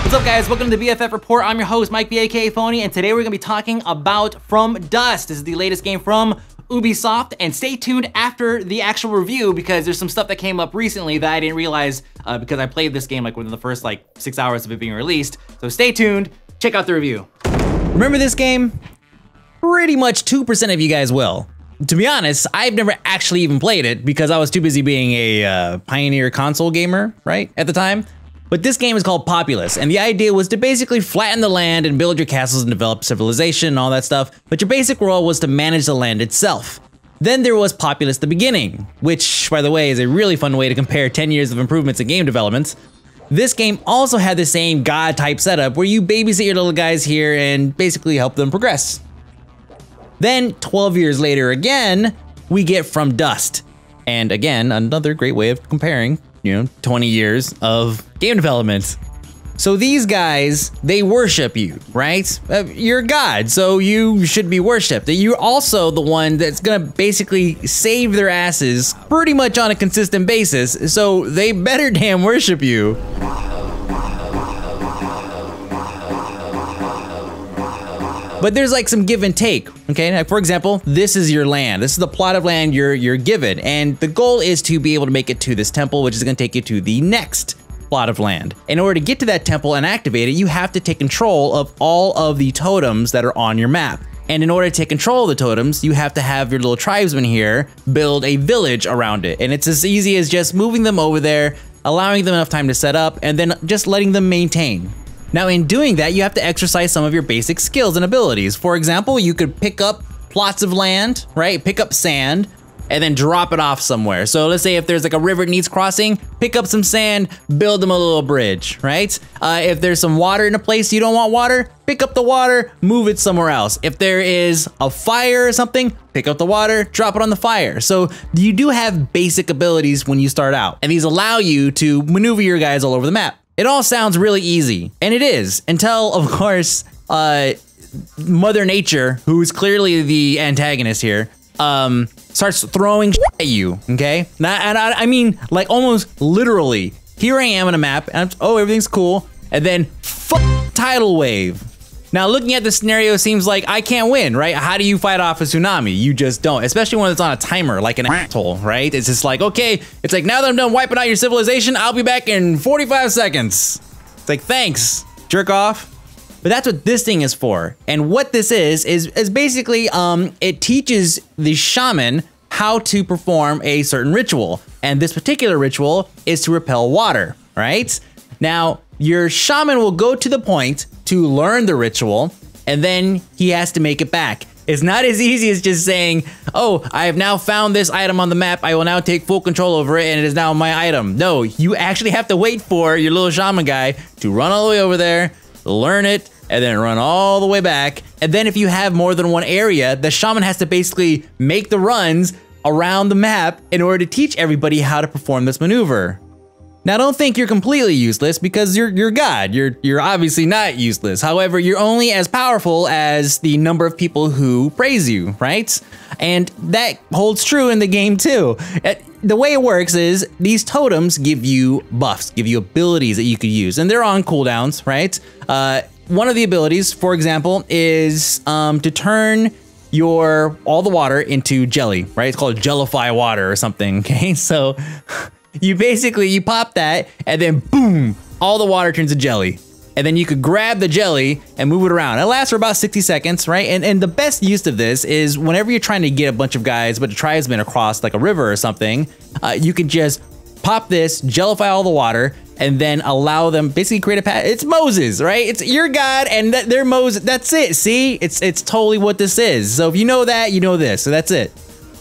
What's up, guys? Welcome to the BFF Report. I'm your host, Mike B, aka Phony, and today we're gonna be talking about From Dust. This is the latest game from Ubisoft, and stay tuned after the actual review because there's some stuff that came up recently that I didn't realize because I played this game like within the first 6 hours of it being released. So stay tuned, check out the review. Remember this game? Pretty much 2% of you guys will. To be honest, I've never actually even played it because I was too busy being a pioneer console gamer, right, at the time. But this game is called Populous, and the idea was to basically flatten the land and build your castles and develop civilization and all that stuff, but your basic role was to manage the land itself. Then there was Populous the Beginning, which, by the way, is a really fun way to compare 10 years of improvements in game development. This game also had the same god-type setup where you babysit your little guys here and basically help them progress. Then, 12 years later again, we get From Dust. And again, another great way of comparing, 20 years of game development. So these guys, they worship you, right? You're God, so you should be worshipped. You're also the one that's gonna basically save their asses pretty much on a consistent basis, so they better damn worship you. But there's some give and take, okay? Like for example, this is your land. This is the plot of land you're given, and the goal is to be able to make it to this temple, which is gonna take you to the next plot of land. In order to get to that temple and activate it, you have to take control of all of the totems that are on your map. And in order to take control of the totems, you have to have your little tribesmen here build a village around it. And it's as easy as just moving them over there, allowing them enough time to set up, and then just letting them maintain. Now in doing that, you have to exercise some of your basic skills and abilities. For example, you could pick up plots of land, right? Pick up sand, and then drop it off somewhere. So let's say if there's a river that needs crossing, pick up some sand, build them a little bridge, right? If there's some water in a place you don't want water, pick up the water, move it somewhere else. If there is a fire or something, pick up the water, drop it on the fire. So you do have basic abilities when you start out, and these allow you to maneuver your guys all over the map. It all sounds really easy, and it is, until, of course, Mother Nature, who's clearly the antagonist here, starts throwing shit at you, okay? I mean, almost literally. Here I am on a map, and everything's cool, and then tidal wave. Now, looking at the scenario, seems like I can't win, right? How do you fight off a tsunami? You just don't, especially when it's on a timer, like an asshole, right? It's just okay, it's now that I'm done wiping out your civilization, I'll be back in 45 seconds. It's thanks, jerk off. But that's what this thing is for. And what this is basically, it teaches the shaman how to perform a certain ritual. And this particular ritual is to repel water, right? Now, your shaman will go to the point to learn the ritual, and then he has to make it back. It's not as easy as just saying, oh, I have now found this item on the map, I will now take full control over it, and it is now my item. No, you actually have to wait for your little shaman guy to run all the way over there, learn it, and then run all the way back. And then if you have more than one area, the shaman has to basically make the runs around the map in order to teach everybody how to perform this maneuver. Now, don't think you're completely useless because you're God. You're obviously not useless. However, you're only as powerful as the number of people who praise you, right? And that holds true in the game too. The way it works is these totems give you buffs, give you abilities that you could use, and they're on cooldowns, right? One of the abilities, for example, is to turn all the water into jelly, right? It's called Jellify water or something, okay? So you pop that, and then boom, all the water turns to jelly. And then you could grab the jelly and move it around. It lasts for about 60 seconds, right? And the best use of this is whenever you're trying to get a bunch of guys, but a tribesman across a river or something, you can just pop this, jellify all the water, and then allow them basically create a path. It's Moses, right? It's your God and they're Moses. That's it. See, it's totally what this is. So if you know that, you know this. So that's it.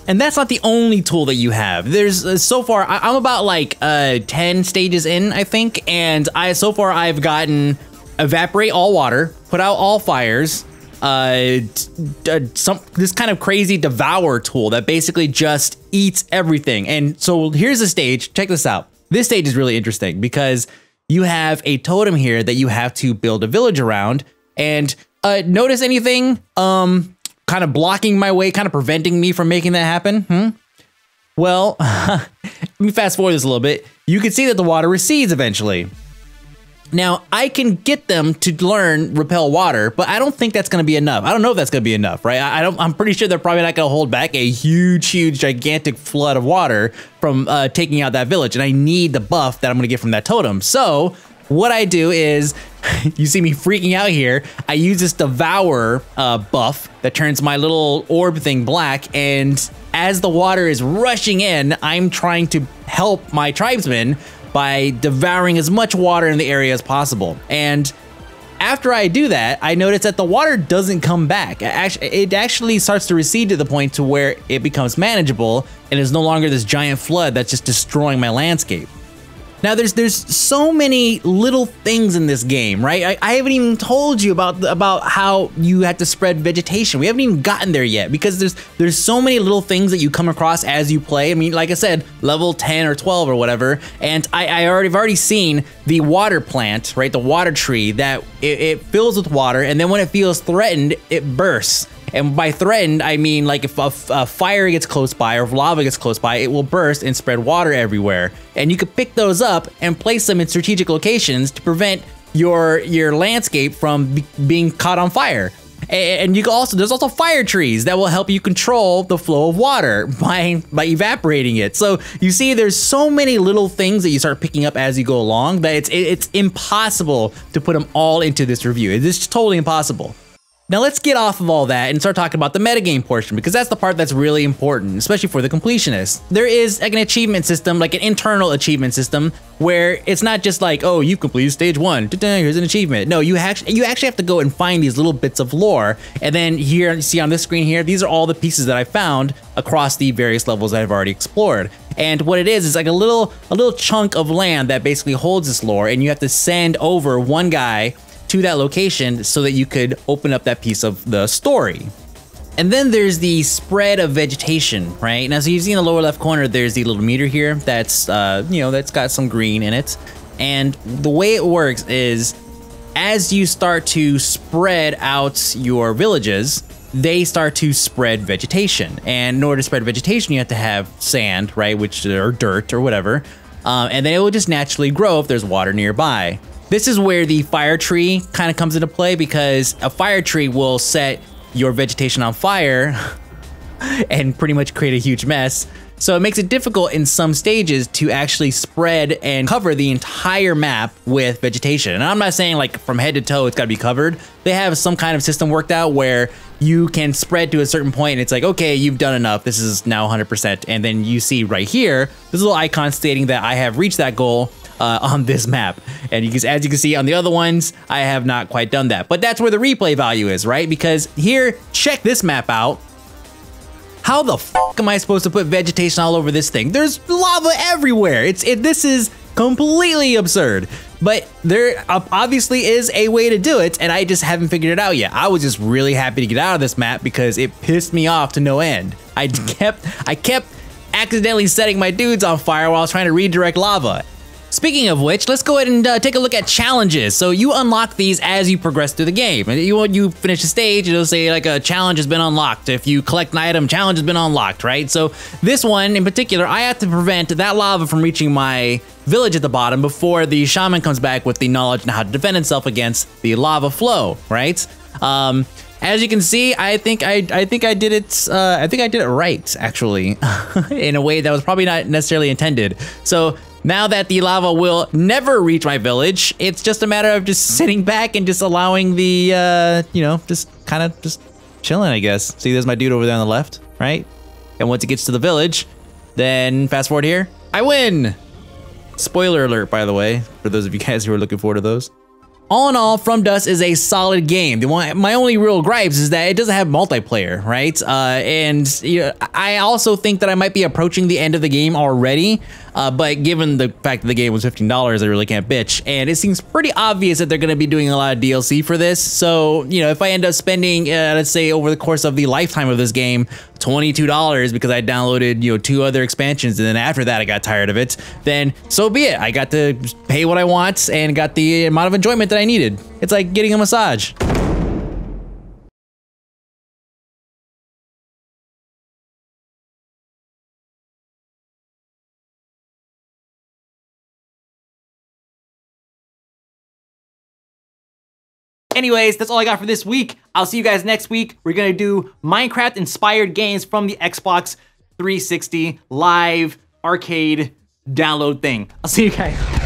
And that's not the only tool that you have. There's so far, I'm about 10 stages in, I think, and so far I've gotten evaporate all water, put out all fires, this kind of crazy devour tool that basically just eats everything. And so here's a stage, check this out. This stage is really interesting because you have a totem here that you have to build a village around, and notice anything kind of blocking my way, kind of preventing me from making that happen? Well, let me fast forward this a little bit. You can see that the water recedes eventually. Now, I can get them to learn repel water, but I don't think that's going to be enough. I don't know if that's going to be enough, right? I'm pretty sure they're probably not going to hold back a huge, gigantic flood of water from taking out that village. And I need the buff that I'm going to get from that totem. So what I do is, you see me freaking out here. I use this devour buff that turns my little orb thing black. And as the water is rushing in, I'm trying to help my tribesmen by devouring as much water in the area as possible. And after I do that, I notice that the water doesn't come back. It actually starts to recede to the point to where it becomes manageable and is no longer this giant flood that's just destroying my landscape. Now, there's so many little things in this game, right? I haven't even told you about how you have to spread vegetation. We haven't even gotten there yet because there's so many little things that you come across as you play. I mean, like I said, level 10 or 12 or whatever, and I've already seen the water plant, right? The water tree that it fills with water, and then when it feels threatened, it bursts. And by threatened, I mean like if a fire gets close by or if lava gets close by, it will burst and spread water everywhere. And you could pick those up and place them in strategic locations to prevent your landscape from being caught on fire. And you can there's also fire trees that will help you control the flow of water by evaporating it. So you see, there's so many little things that you start picking up as you go along that it's impossible to put them all into this review. It's just totally impossible. Now let's get off of all that and start talking about the metagame portion, because that's the part that's really important, especially for the completionists. There is like an achievement system, like an internal achievement system, where it's not just like, oh, you've completed stage 1, here's an achievement. No, you actually have to go and find these little bits of lore, and then here, you see on this screen here, these are all the pieces that I found across the various levels that I've already explored. And what it is like a little chunk of land that basically holds this lore, and you have to send over one guy to that location so that you could open up that piece of the story. And then there's the spread of vegetation, right? Now, so you see in the lower left corner, there's the little meter here that's, that's got some green in it. And the way it works is as you start to spread out your villages, they start to spread vegetation. And in order to spread vegetation, you have to have sand, right? Or dirt or whatever. And then it will just naturally grow if there's water nearby. This is where the fire tree kind of comes into play, because a fire tree will set your vegetation on fire and pretty much create a huge mess. So it makes it difficult in some stages to actually spread and cover the entire map with vegetation. And I'm not saying like from head to toe it's got to be covered. They have some kind of system worked out where you can spread to a certain point and it's like, okay, you've done enough. This is now 100%. And then you see right here, this little icon stating that I have reached that goal on this map. And as you can see on the other ones, I have not quite done that. But that's where the replay value is, right? Because here, check this map out. How the fuck am I supposed to put vegetation all over this thing? There's lava everywhere. This is completely absurd. But there obviously is a way to do it, and I just haven't figured it out yet. I was just really happy to get out of this map because it pissed me off to no end. I kept accidentally setting my dudes on fire while I was trying to redirect lava. Speaking of which, let's go ahead and take a look at challenges. So you unlock these as you progress through the game. You finish a stage, it'll say like a challenge has been unlocked. If you collect an item, challenge has been unlocked, right? So this one in particular, I have to prevent that lava from reaching my village at the bottom before the shaman comes back with the knowledge on how to defend himself against the lava flow, right? As you can see, I think I did it. I think I did it right, actually, in a way that was probably not necessarily intended. So now that the lava will never reach my village, it's just a matter of just sitting back and just allowing the, just chilling, I guess. See, there's my dude over there on the left, right? And once it gets to the village, then fast forward here, I win. Spoiler alert, by the way, for those of you guys who are looking forward to those. All in all, From Dust is a solid game. My only real gripes is that it doesn't have multiplayer, right? I also think that I might be approaching the end of the game already, but given the fact that the game was $15, I really can't bitch. And it seems pretty obvious that they're going to be doing a lot of DLC for this. So, if I end up spending, let's say over the course of the lifetime of this game, $22 because I downloaded, 2 other expansions, and then after that I got tired of it, then so be it. I got to pay what I want and got the amount of enjoyment that I needed. It's like getting a massage. Anyways, that's all I got for this week. I'll see you guys next week. We're gonna do Minecraft-inspired games from the Xbox 360 live arcade download thing. I'll see you guys.